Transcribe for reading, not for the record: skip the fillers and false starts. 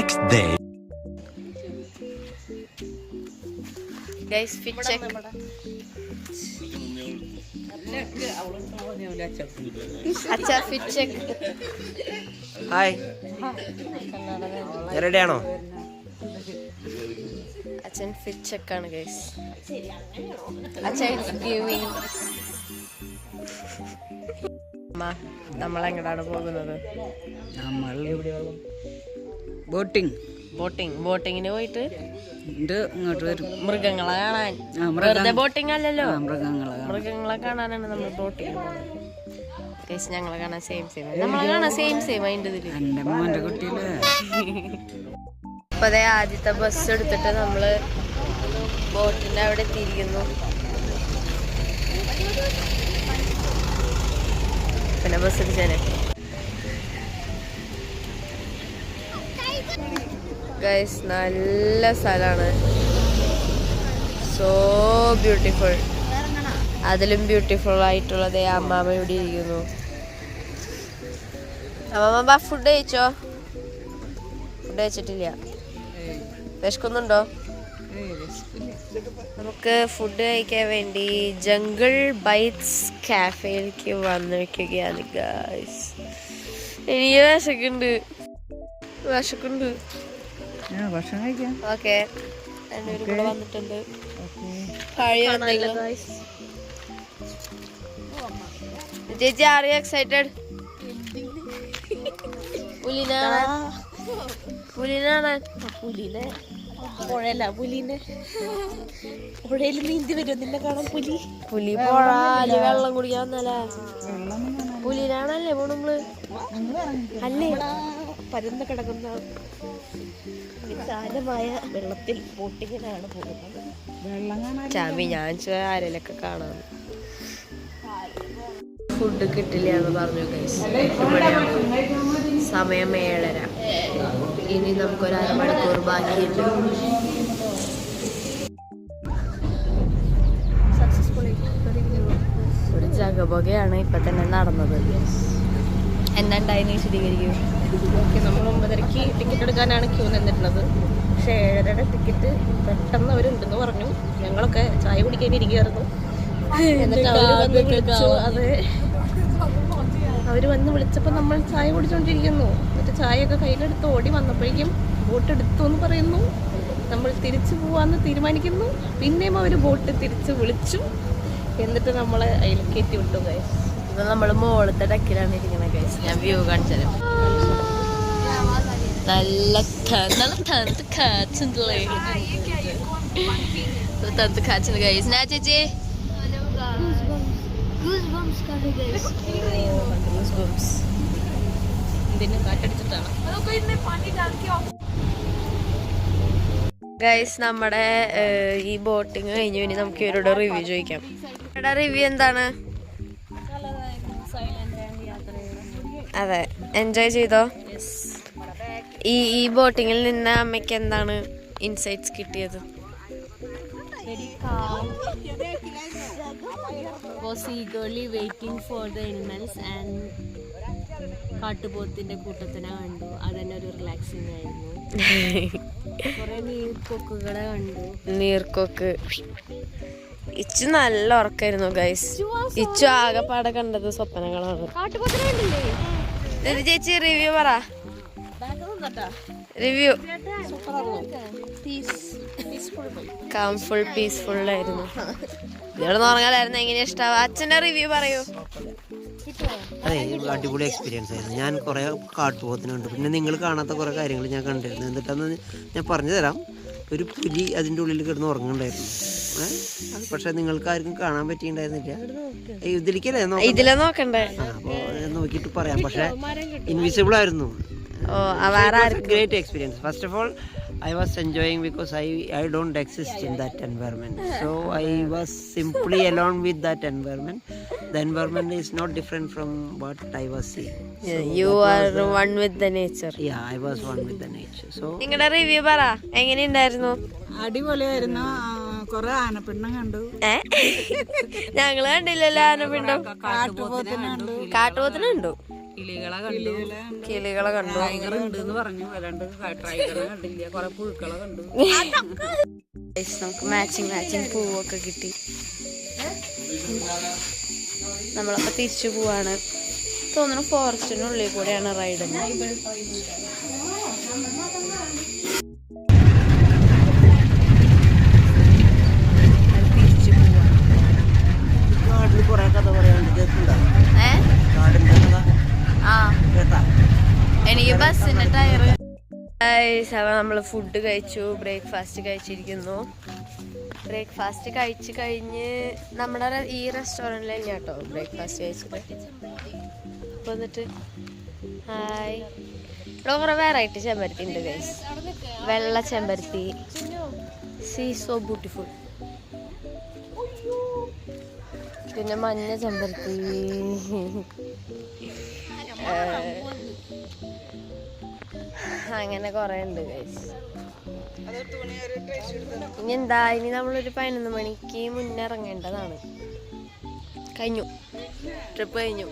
next day. Guys, fit check. Acha, fit check. Hi. Ready ആണോ? Achan fit check ആണ് guys. Acha is giving. നമ്മൾ എങ്ങോട്ടാണ് പോകുന്നത്? ബോട്ടിങ്ങിന് പോയിട്ട് മൃഗങ്ങളെ കാണാൻ. വെറുതെ ബോട്ടിങ് അല്ലല്ലോ, മൃഗങ്ങളെ കാണാനാണ് നമ്മൾ ബോട്ടിങ് പോകുന്നത്. ഞങ്ങളെ കാണാൻ നമ്മളെ കാണാൻ സെയിം അതിൻ്റെ ഇതില്. ഇപ്പൊ അതേ ആദ്യത്തെ ബസ് എടുത്തിട്ട് നമ്മള് ബോട്ടിന്റെ അവിടെ എത്തിയിരിക്കുന്നു. പിന്നെ ബസ് അടിച്ചാലേ ഗൈസ്, നല്ല സ്ഥലമാണ്. So beautiful. അതിലും ബ്യൂട്ടിഫുൾ ആയിട്ടുള്ളത് അമ്മാമ ഇവിടെ ഇരിക്കുന്നു. അമ്മാമ ഫുഡ് കഴിച്ചോ? ഫുഡ് കഴിച്ചിട്ടില്ല. വിശക്കുന്നുണ്ടോ? നമുക്ക് ഫുഡ് കഴിക്കാൻ വേണ്ടി ജംഗിൾ ബൈറ്റ്സ് കാഫേയിലേക്ക് വന്നിരിക്കുകയാണ് ഗൈസ്. എനിക്ക് വിശക്കുണ്ട്. ഓക്കെ, രണ്ടുപേരും കൂടെ വന്നിട്ടുണ്ട്. ചേച്ചി, ആർ യു എക്സൈറ്റഡ്? പുഴയിൽ നീന്തി വരുന്നില്ല കാണാൻ. പുലി പുഴ വെള്ളം കുടിക്കാൻ വന്നല്ലേ? പുലിനാണല്ലേ പോണുങ്ങള്? അല്ലേ, പരന്ന് കിടക്കുന്ന വിശാലമായ വെള്ളത്തിൽ ബോട്ടിങ്ങിനാണ് പോകുന്നത്. ചാമി, ഞാൻ ആരെയൊക്കെ കാണാം. ഫുഡ് കിട്ടില്ല എന്ന് പറഞ്ഞു ഗൈസ്. സമയം 7:30. ഇനി നമുക്കൊരു അരമണിക്കൂർ ബാക്കിയുണ്ട്. ഒരു ജഗബൊഗയാണ് ഇപ്പൊ തന്നെ നടന്നത്. എന്താണ്ടായിരുന്നു വിശദീകരിക്കും? നമ്മൾ 9:30 ടിക്കറ്റ് എടുക്കാനാണ് ക്യൂ നിന്നിട്ടുള്ളത്. പക്ഷെ 7:30 ടിക്കറ്റ് പെട്ടെന്ന് അവരുണ്ടെന്ന് പറഞ്ഞു. ഞങ്ങളൊക്കെ ചായ കുടിക്കാൻ ഇരിക്കുകയായിരുന്നു. എന്നിട്ട് അവര് വന്ന് വിളിച്ചപ്പോൾ നമ്മൾ ചായ കുടിച്ചോണ്ടിരിക്കുന്നു. എന്നിട്ട് ചായയൊക്കെ കയ്യിലെടുത്ത് ഓടി വന്നപ്പോഴേക്കും ബോട്ട് എടുത്തു എന്ന് പറയുന്നു. നമ്മൾ തിരിച്ചു പോവാന്ന് തീരുമാനിക്കുന്നു. പിന്നെയും അവര് ബോട്ട് തിരിച്ച് വിളിച്ചു. എന്നിട്ട് നമ്മളെ അതിൽ കയറ്റി വിട്ടു ഗൈസ്. ഇപ്പൊ നമ്മള് മോളത്തെ ഡക്കിലാണ് ഇരിക്കുന്നത് ഗൈസ്. ഞാൻ വ്യൂ കാണിച്ചു തരാം. നല്ല തണുത്ത് കാറ്റുണ്ടല്ലേ? തണുത്ത് കാറ്റുണ്ട് ഗൈസ്. ഞാൻ ചേച്ചി ഗൈസ്, നമ്മുടെ ഈ ബോട്ടിങ് കഴിഞ്ഞു. ഇനി നമുക്ക് ഇവരോട് റിവ്യൂ ചോദിക്കാം. റിവ്യൂ എന്താണ്? അതെ, എൻജോയ് ചെയ്തോ? ഈ ബോട്ടിങ്ങിൽ നിന്ന് അമ്മയ്ക്ക് എന്താണ് ഇൻസൈറ്റ്സ് കിട്ടിയത്? was eagerly waiting for the animals and കാട്ടുപോത്തിന്റെ കൂട്ടത്തിനെ കണ്ടു. അതന്നെ ഒരു റിലാക്സിങ് ആയിരുന്നു. കുറെ നീർക്കൊക്കുകളെ കണ്ടു. നീർക്കൊക്ക് ഇച്ചു നല്ല ഉറക്കായിരുന്നു ഗൈസ്. ഇച്ചു ആകെപ്പാടെ കണ്ടത് സ്വപ്നങ്ങളാണ്. ചേച്ചി റിവ്യൂ പറ. റിവ്യൂ ഫുൾ പീസ്ഫുൾ ആയിരുന്നു. ഇവിടെ ഉറങ്ങലായിരുന്നു. എങ്ങനെ ഇഷ്ടാവും? അച്ഛന്റെ റിവ്യൂ പറയൂ. അതെ, അടിപൊളി എക്സ്പീരിയൻസ് ആയിരുന്നു. ഞാൻ കുറെ കാട്ടുപോത്തിനുണ്ട്, പിന്നെ നിങ്ങൾ കാണാത്ത കുറെ കാര്യങ്ങൾ ഞാൻ കണ്ടിരുന്നു. എന്നിട്ടാന്ന് ഞാൻ പറഞ്ഞു തരാം. ഒരു പുലി അതിൻ്റെ ഉള്ളിൽ കിടന്ന് ഉറങ്ങുന്നുണ്ടായിരുന്നു. പക്ഷെ നിങ്ങൾക്ക് ആർക്കും കാണാൻ പറ്റിയിട്ടുണ്ടായിരുന്നില്ല. ഇതിലെ നോക്കണ്ടേ? അപ്പോൾ നോക്കിയിട്ട് പറയാം. പക്ഷെ ഇൻവിസിബിൾ ആയിരുന്നു. Great experience. First of all, I was enjoying because I don't exist in that environment. So I was simply alone with that environment. The environment is not different from what I was seeing. Yeah, so you are one with the nature. Yeah, I was one with the nature. So നിങ്ങളുടെ review പറ. എങ്ങനെയുണ്ടായിരുന്നു? അടിപൊളിയായിരുന്നു. കൊറേ ആനപ്പിണ്ടം കണ്ടു. ഞങ്ങള് കണ്ടില്ലല്ലോ ആനപ്പിണ്ടം. കാട്ടുപോത്തിനുണ്ടോ? കിളികളെ കണ്ടു. Tiger ഉണ്ട് എന്ന് പറഞ്ഞു, അല്ലാണ്ട് ടൈഗറെ കണ്ടില്ല. കുറെ പുഴുക്കളെ കണ്ടു. നമുക്ക് മാച്ചിങ് പൂവൊക്കെ കിട്ടി. നമ്മളപ്പോ തിരിച്ചു പോവാണ് തോന്നുന്നു. ഫോറസ്റ്റിനുള്ളിൽ കൂടെയാണ് റൈഡ്. എനിക്ക് ബസ്സിന്റെ ടയർ. നമ്മള് ഫുഡ് കഴിച്ചു, ബ്രേക്ക്ഫാസ്റ്റ് കഴിച്ചിരിക്കുന്നു. ബ്രേക്ക്ഫാസ്റ്റ് കഴിച്ച് കഴിഞ്ഞ് നമ്മുടെ ഈ റെസ്റ്റോറൻറ്റിൽ തന്നെയാ കേട്ടോ ബ്രേക്ക്ഫാസ്റ്റ് കഴിച്ചത്. അപ്പോൾ എന്നിട്ട് ഹായ്, ഇവിടെ കുറേ വെറൈറ്റി ചെമ്പരത്തി ഉണ്ട് ഗൈസ്. വെള്ള ചെമ്പരത്തി, സീ സോ ബ്യൂട്ടിഫുൾ. പിന്നെ മഞ്ഞ ചെമ്പരത്തി, അങ്ങനെ കുറേ ഉണ്ട് ഗൈസ്. ഇനി എന്താ, ഇനി നമ്മളൊരു 11 മണിക്ക് മുന്നേ ഇറങ്ങേണ്ടതാണ്. കഴിഞ്ഞു, ട്രിപ്പ് കഴിഞ്ഞു.